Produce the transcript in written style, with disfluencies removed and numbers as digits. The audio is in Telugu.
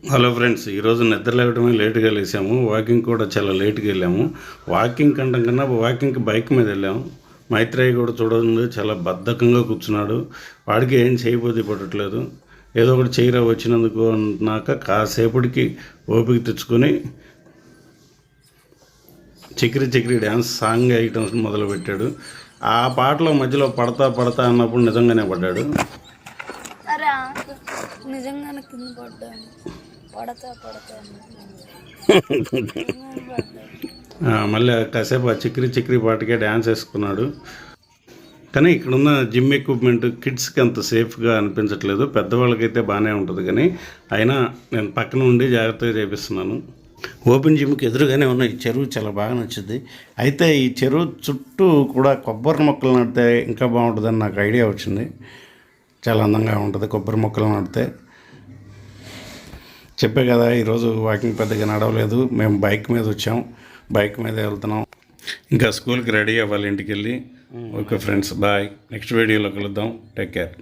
హలో ఫ్రెండ్స్, ఈరోజు నిద్ర లేవడమే లేటుగా లేసాము. వాకింగ్ కూడా చాలా లేటుగా వెళ్ళాము. వాకింగ్ కంటే కన్నా వాకింగ్కి బైక్ మీద వెళ్ళాము. మైత్రేయి కూడా చూడండి చాలా బద్ధకంగా కూర్చున్నాడు. వాడికి ఏం చేయబోతే పడట్లేదు. ఏదో ఒకటి చేయరా వచ్చినందుకు అన్నాక కాసేపటికి ఓపిక తెచ్చుకొని Chakri Chakri dance song items మొదలుపెట్టాడు. ఆ పాటలో మధ్యలో పడతా పడతా అన్నప్పుడు నిజంగానే పడ్డాడు. నిజంగానే కింద పడ్డాను. పడతా మళ్ళీ కాసేపు ఆ చిక్రీ చిక్రీ పాటకే డ్యాన్స్ వేసుకున్నాడు. కానీ ఇక్కడున్న జిమ్ ఎక్విప్మెంట్ కిడ్స్కి అంత సేఫ్గా అనిపించట్లేదు. పెద్దవాళ్ళకైతే బాగానే ఉంటుంది, కానీ అయినా నేను పక్కన ఉండి జాగ్రత్తగా చేపిస్తున్నాను. ఓపెన్ జిమ్కి ఎదురుగానే ఉన్న ఈ చెరువు చాలా బాగా నచ్చింది. అయితే ఈ చెరువు చుట్టూ కూడా కొబ్బరి మొక్కలు నాటితే ఇంకా బాగుంటుందని నాకు ఐడియా వచ్చింది. చాలా అందంగా ఉంటుంది కొబ్బరి మొక్కలు నాటితే. చెప్పే కదా ఈరోజు వాకింగ్ పెద్దగా నడవలేదు. మేము బైక్ మీద వచ్చాం, బైక్ మీద వెళ్తున్నాం. ఇంకా స్కూల్కి రెడీ అవ్వాలి ఇంటికి వెళ్ళి. Okay friends, bye. నెక్స్ట్ వీడియోలో కలుద్దాం. Take care.